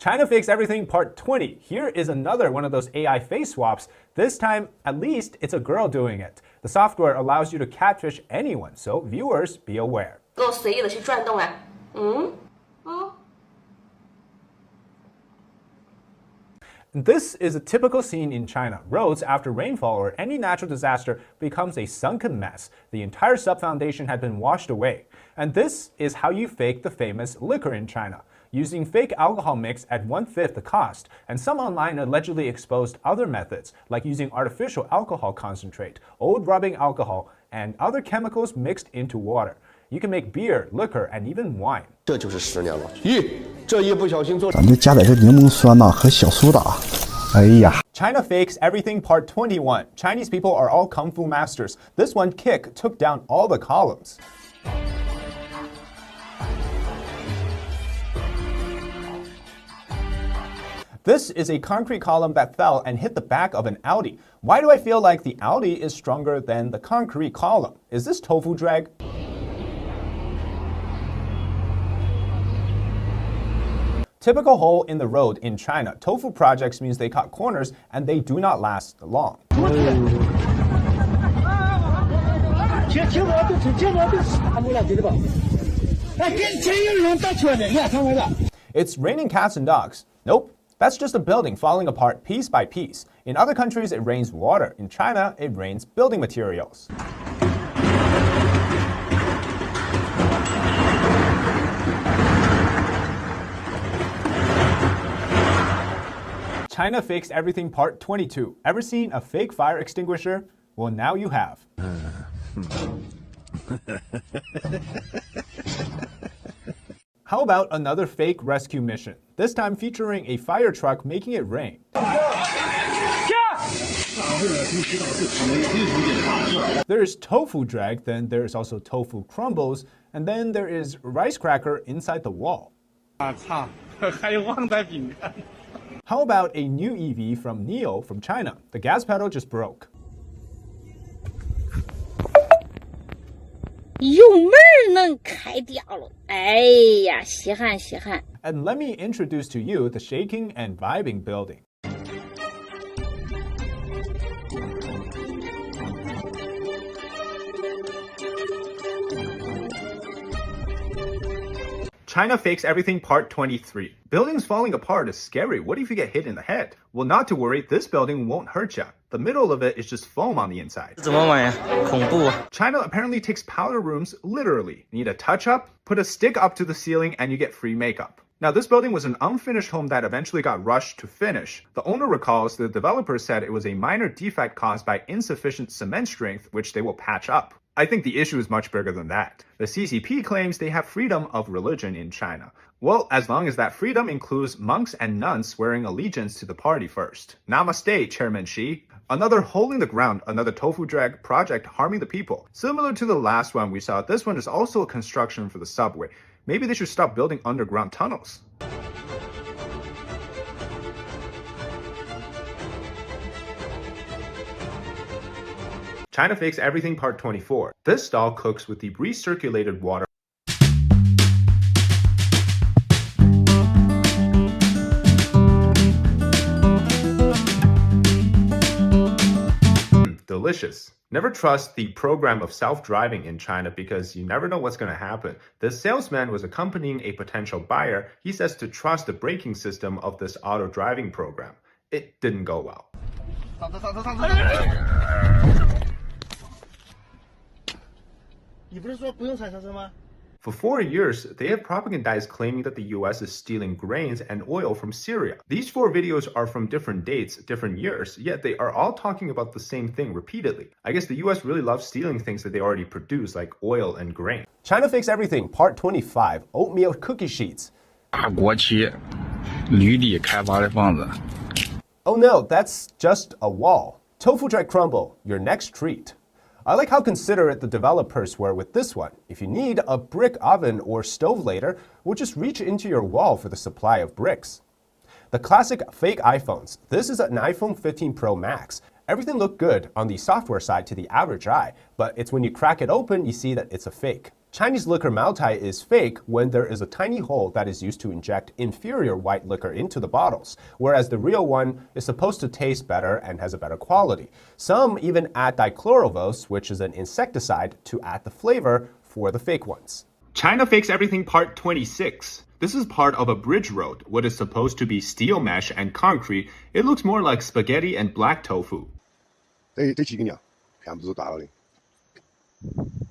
China Fakes Everything Part 20. Here is another one of those AI face swaps. This time, at least, it's a girl doing it. The software allows you to catfish anyone, so viewers, be aware. 给我随意的去转动来，This is a typical scene in China. Roads, after rainfall or any natural disaster, becomes a sunken mess. The entire sub-foundation had been washed away. And this is how you fake the famous liquor in China, using fake alcohol mix at 1/5 the cost. And some online allegedly exposed other methods, like using artificial alcohol concentrate, old rubbing alcohol, and other chemicals mixed into water. You can make beer, liquor, and even wine. 这就是10年了。咦，这一不小心做。咱们加点这柠檬酸呐和小苏打。哎呀。 China Fakes Everything Part 21. Chinese people are all kung fu masters. This one kick took down all the columns. This is a concrete column that fell and hit the back of an Audi. Why do I feel like the Audi is stronger than the concrete column? Is this tofu drag? Typical hole in the road in China. Tofu projects means they cut corners and they do not last long. It's raining cats and dogs. Nope. That's just a building falling apart piece by piece. In other countries, it rains water. In China, it rains building materials. China Fakes Everything Part 22. Ever seen a fake fire extinguisher? Well, now you have. How about another fake rescue mission? This time featuring a fire truck making it rain. There's tofu drag, then there's also tofu crumbles, and then there is rice cracker inside the wall. How about a new EV from NIO from China? The gas pedal just broke. 油门能开掉了，哎呀，稀罕稀罕。 And let me introduce to you the shaking and vibing building. China Fakes Everything Part 23. Buildings falling apart is scary. What if you get hit in the head? Well, not to worry, this building won't hurt you. The middle of it is just foam on the inside. 怎么玩呀？恐怖。 China apparently takes powder rooms literally. You need a touch-up, put a stick up to the ceiling, and you get free makeup. Now, this building was an unfinished home that eventually got rushed to finish. The owner recalls the developer said it was a minor defect caused by insufficient cement strength, which they will patch up. I think the issue is much bigger than that. The CCP claims they have freedom of religion in China. Well, as long as that freedom includes monks and nuns swearing allegiance to the party first. Namaste, Chairman Xi. Another hole in the ground, another tofu drag project harming the people. Similar to the last one we saw, this one is also a construction for the subway. Maybe they should stop building underground tunnels. China Fakes Everything Part 24. This stall cooks with the recirculated water. Delicious. Never trust the program of self-driving in China because you never know what's going to happen. This salesman was accompanying a potential buyer. He says to trust the braking system of this auto-driving program. It didn't go well. For 4 years, they have propagandized claiming that the US is stealing grains and oil from Syria. These 4 videos are from different dates, different years, yet they are all talking about the same thing repeatedly. I guess the US really loves stealing things that they already produce, like oil and grain. China Fakes Everything, Part 25, Oatmeal Cookie Sheets. 大国企绿地开发的房子。 Oh no, that's just a wall. Tofu drag crumble, your next treat. I like how considerate the developers were with this one. If you need a brick oven or stove later, we'll just reach into your wall for the supply of bricks. The classic fake iPhones. This is an iPhone 15 Pro Max. Everything looked good on the software side to the average eye, but it's when you crack it open, you see that it's a fake. Chinese liquor Maotai is fake when there is a tiny hole that is used to inject inferior white liquor into the bottles, whereas the real one is supposed to taste better and has a better quality. Some even add dichlorovos, which is an insecticide, to add the flavor for the fake ones. China Fakes Everything Part 26. This is part of a bridge road. What is supposed to be steel mesh and concrete, it looks more like spaghetti and black tofu. 这几个呢，看不是大了的。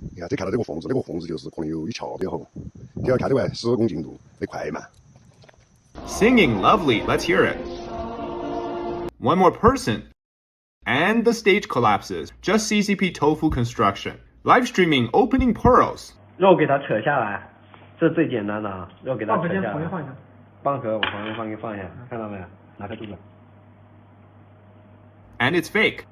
你看，这看到这个缝子，那个缝子就是可能有一桥的厚，你要看这个施工进度得快嘛。Singing lovely, let's hear it. One more person. And the stage collapses. Just CCP tofu construction. Live streaming opening pearls. 肉给它扯下来，这最简单的啊，肉给它扯下来。蚌壳我旁边放一下，看到没有？拿个肚子。And it's fake.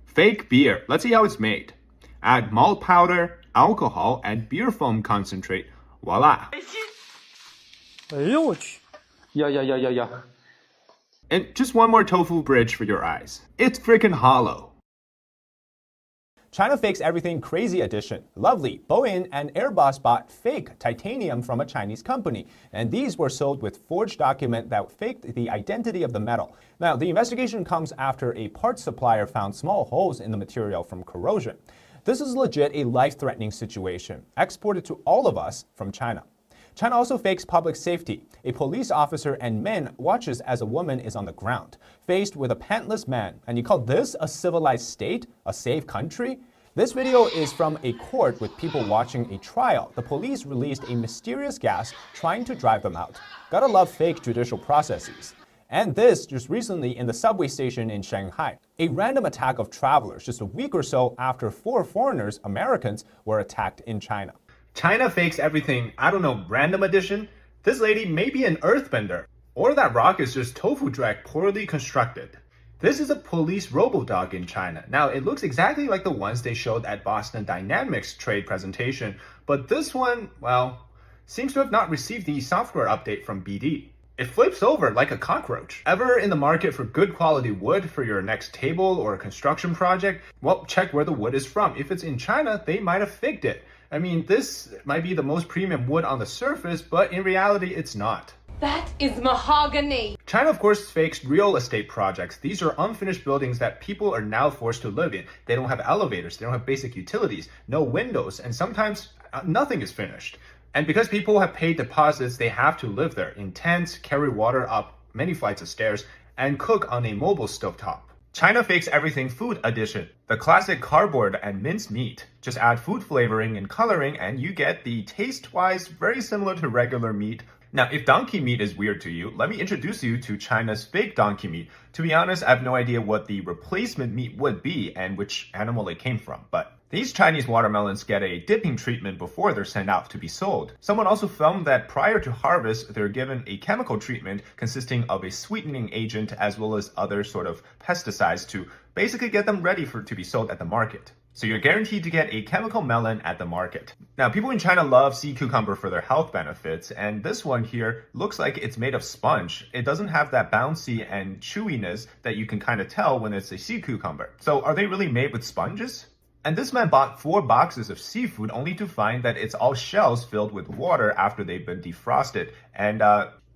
Fake beer. Let's see how it's made. Add malt powder, alcohol, and beer foam concentrate. Voila. 哎呦我去！呀！ And just one more tofu bridge for your eyes. It's freaking hollow. China Fakes Everything Crazy Edition. Lovely. Boeing and Airbus bought fake titanium from a Chinese company, and these were sold with forged document that faked the identity of the metal. Now, the investigation comes after a parts supplier found small holes in the material from corrosion. This is legit a life-threatening situation, exported to all of us from China. China also fakes public safety. A police officer and men watches as a woman is on the ground, faced with a pantless man. And you call this a civilized state? A safe country? This video is from a court with people watching a trial. The police released a mysterious gas trying to drive them out. Gotta love fake judicial processes. And this just recently in the subway station in Shanghai. A random attack of travelers just a week or so after 4 foreigners, Americans, were attacked in China. China Fakes Everything, I don't know, random edition? This lady may be an earthbender. Or that rock is just tofu drag poorly constructed. This is a police robo-dog in China. Now, it looks exactly like the ones they showed at Boston Dynamics trade presentation, but this one, well, seems to have not received the software update from BD. It flips over like a cockroach. Ever in the market for good quality wood for your next table or construction project? Well, check where the wood is from. If it's in China, they might have faked it. I mean, this might be the most premium wood on the surface, but in reality, it's not. That is mahogany. China, of course, fakes real estate projects. These are unfinished buildings that people are now forced to live in. They don't have elevators, they don't have basic utilities, no windows, and sometimes nothing is finished. And because people have paid deposits, they have to live there in tents, carry water up many flights of stairs, and cook on a mobile stovetop. China Fakes Everything Food Edition. The classic cardboard and minced meat. Just add food flavoring and coloring and you get the taste-wise very similar to regular meat. Now, if donkey meat is weird to you, let me introduce you to China's fake donkey meat. To be honest, I have no idea what the replacement meat would be and which animal it came from, but these Chinese watermelons get a dipping treatment before they're sent out to be sold. Someone also filmed that prior to harvest, they're given a chemical treatment consisting of a sweetening agent as well as other sort of pesticides to basically get them ready to be sold at the market. So you're guaranteed to get a chemical melon at the market. Now, people in China love sea cucumber for their health benefits, and this one here looks like it's made of sponge. It doesn't have that bouncy and chewiness that you can kind of tell when it's a sea cucumber. So are they really made with sponges? And this man bought 4 boxes of seafood only to find that it's all shells filled with water after they've been defrosted, and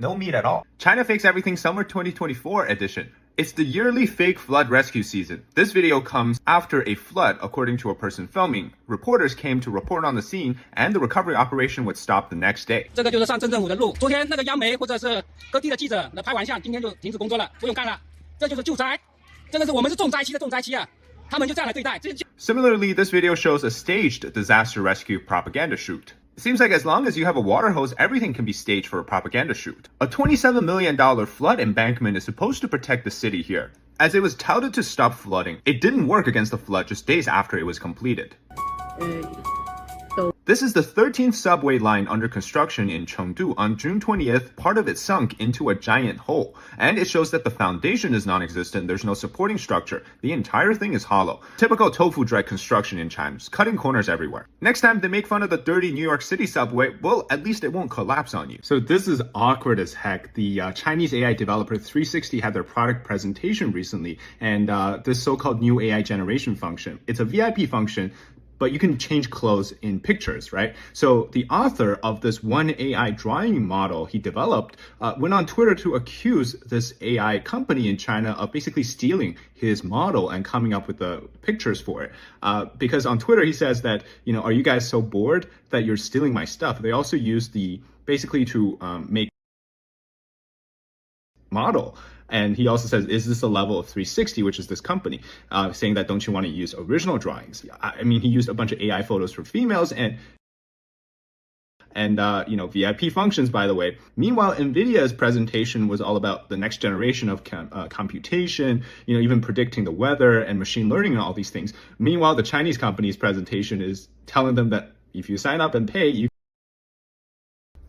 no meat at all. China Fakes Everything Summer 2024 edition. It's the yearly fake flood rescue season. This video comes after a flood, according to a person filming. Reporters came to report on the scene, and the recovery operation would stop the next day. 这个就是上镇政府的路。昨天那个央媒或者是各地的记者来拍完相，今天就停止工作了，不用干了。这就是救灾，真的是我们是重灾区的重灾区啊！他们就这样来对待。Similarly, this video shows a staged disaster rescue propaganda shoot. It seems like as long as you have a water hose, everything can be staged for a propaganda shoot. A $27 million flood embankment is supposed to protect the city here. As it was touted to stop flooding, it didn't work against the flood just days after it was completed. This is the 13th subway line under construction in Chengdu. On June 20th, part of it sunk into a giant hole. And it shows that the foundation is non-existent. There's no supporting structure. The entire thing is hollow. Typical tofu drag construction in China, just cutting corners everywhere. Next time they make fun of the dirty New York City subway, well, at least it won't collapse on you. So this is awkward as heck. The Chinese AI developer 360 had their product presentation recently, and this so-called new AI generation function. It's a VIP function. but you can change clothes in pictures, right? So the author of this one AI drawing model he developed went on Twitter to accuse this AI company in China of basically stealing his model and coming up with the pictures for it. Because on Twitter, he says that, are you guys so bored that you're stealing my stuff? They also use basically to make model. And he also says, is this a level of 360, which is this company, saying that don't you want to use original drawings? I mean, he used a bunch of AI photos for females and VIP functions, by the way. Meanwhile, NVIDIA's presentation was all about the next generation of computation, even predicting the weather and machine learning and all these things. Meanwhile, the Chinese company's presentation is telling them that if you sign up and pay,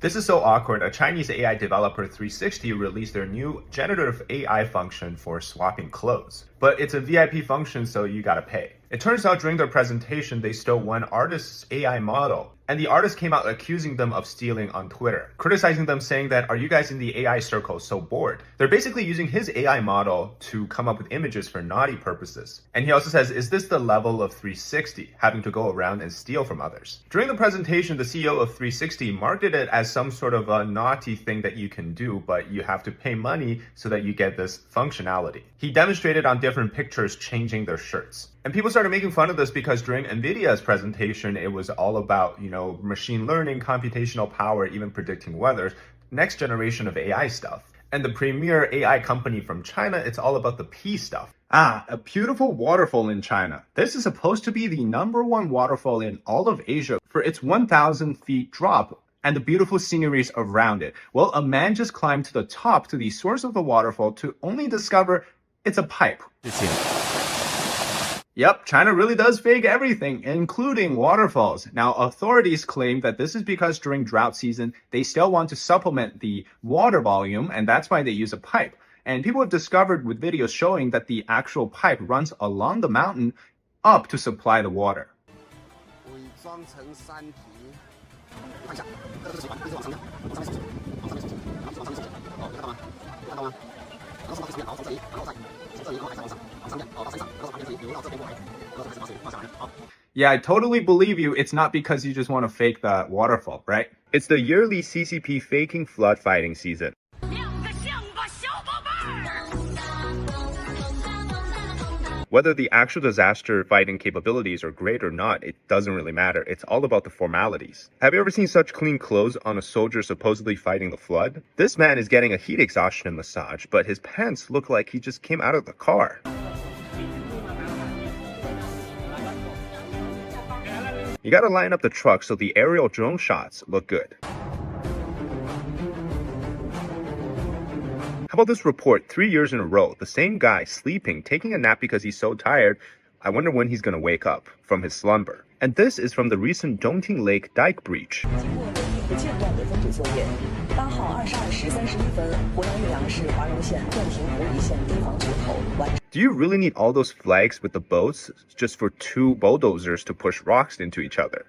This is so awkward. A Chinese AI developer 360 released their new generative AI function for swapping clothes. But it's a VIP function, so you gotta pay. It turns out during their presentation, they stole one artist's AI model. And the artist came out accusing them of stealing on Twitter, criticizing them, saying that, are you guys in the AI circle so bored? They're basically using his AI model to come up with images for naughty purposes. And he also says, is this the level of 360, having to go around and steal from others? During the presentation, the CEO of 360 marketed it as some sort of a naughty thing that you can do, but you have to pay money so that you get this functionality. He demonstrated on different pictures changing their shirts. And people started making fun of this because during NVIDIA's presentation, it was all about, machine learning, computational power, even predicting weather, next generation of AI stuff. And the premier AI company from China, it's all about the P stuff. A beautiful waterfall in China. This is supposed to be the #1 waterfall in all of Asia for its 1,000 feet drop and the beautiful sceneries around it. Well, a man just climbed to the top to the source of the waterfall to only discover it's a pipe. Yep, China really does fake everything, including waterfalls. Now, authorities claim that this is because during drought season, they still want to supplement the water volume, and that's why they use a pipe. And people have discovered with videos showing that the actual pipe runs along the mountain up to supply the water. Yeah, I totally believe you. It's not because you just want to fake the waterfall, right? It's the yearly CCP faking flood fighting season. Whether the actual disaster fighting capabilities are great or not, it doesn't really matter. It's all about the formalities. Have you ever seen such clean clothes on a soldier supposedly fighting the flood? This man is getting a heat exhaustion massage, but his pants look like he just came out of the car. You gotta line up the truck so the aerial drone shots look good. How about this report? 3 years in a row, the same guy sleeping, taking a nap because he's so tired. I wonder when he's gonna wake up from his slumber. And this is from the recent Dongting Lake dike breach. Do you really need all those flags with the boats just for 2 bulldozers to push rocks into each other?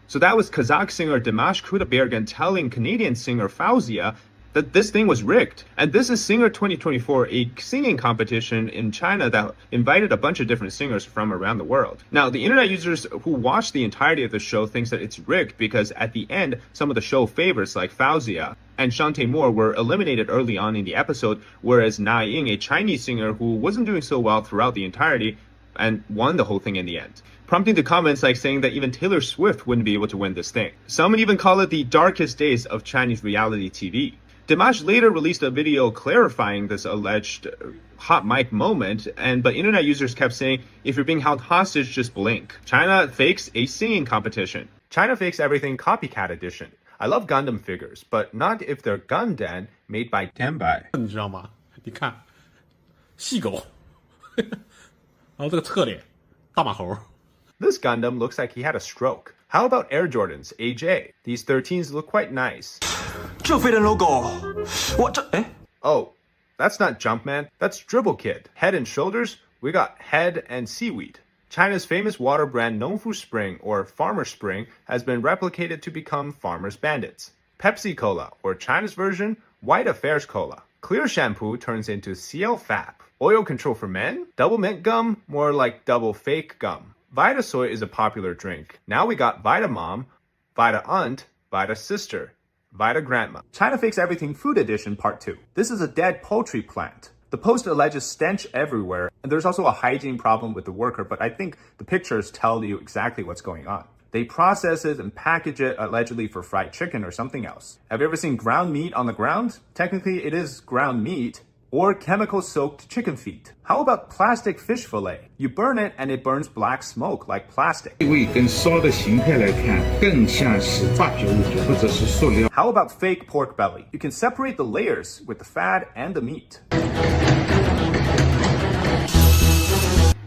So that was Kazakh singer Dimash Kudaibergen telling Canadian singer Fauzia that this thing was rigged. And this is Singer 2024, a singing competition in China that invited a bunch of different singers from around the world. Now, the internet users who watched the entirety of the show thinks that it's rigged because at the end, some of the show favorites like Fauzia and Shantae Moore were eliminated early on in the episode, whereas Na Ying, a Chinese singer who wasn't doing so well throughout the entirety, and won the whole thing in the end, prompting the comments like saying that even Taylor Swift wouldn't be able to win this thing. Some would even call it the darkest days of Chinese reality TV. Dimash later released a video clarifying this alleged hot mic moment, but internet users kept saying, if you're being held hostage, just blink. China fakes a singing competition. China fakes everything copycat edition. I love Gundam figures, but not if they're Gundam made by Tenbai. 你知道吗？你看，细狗，然后这个侧脸，大马猴。 This Gundam looks like he had a stroke. How about Air Jordans, AJ? These 13s look quite nice. 这飞人 logo， 我这哎。Oh, that's not Jumpman, that's Dribble Kid. Head and shoulders, we got head and seaweed. China's famous water brand Nongfu Spring, or Farmer Spring, has been replicated to become Farmer's Bandits. Pepsi Cola, or China's version, White Affairs Cola. Clear shampoo turns into CL-FAP. Oil control for men? Double mint gum? More like double fake gum. Vita Soy is a popular drink. Now we got Vita Mom, Vita Aunt, Vita Sister, Vita Grandma. China Fakes Everything Food Edition Part 2. This is a dead poultry plant. The post alleges stench everywhere, and there's also a hygiene problem with the worker, but I think the pictures tell you exactly what's going on. They process it and package it allegedly for fried chicken or something else. Have you ever seen ground meat on the ground? Technically, it is ground meat. Or chemical-soaked chicken feet. How about plastic fish fillet? You burn it and it burns black smoke like plastic. How about fake pork belly? You can separate the layers with the fat and the meat.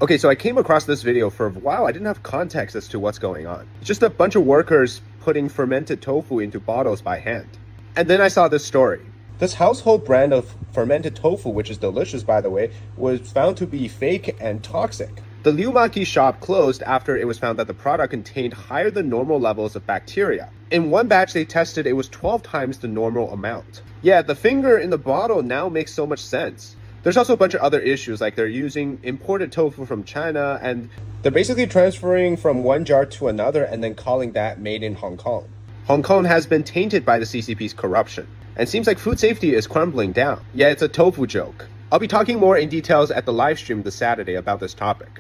Okay, so I came across this video for a while. I didn't have context as to what's going on. It's just a bunch of workers putting fermented tofu into bottles by hand. And then I saw this story. This household brand of fermented tofu, which is delicious by the way, was found to be fake and toxic. The Liu Maki shop closed after it was found that the product contained higher than normal levels of bacteria. In one batch they tested, it was 12 times the normal amount. Yeah, the finger in the bottle now makes so much sense. There's also a bunch of other issues, like they're using imported tofu from China, and they're basically transferring from one jar to another and then calling that made in Hong Kong. Hong Kong has been tainted by the CCP's corruption. And seems like food safety is crumbling down. Yeah, it's a tofu joke. I'll be talking more in details at the live stream this Saturday about this topic.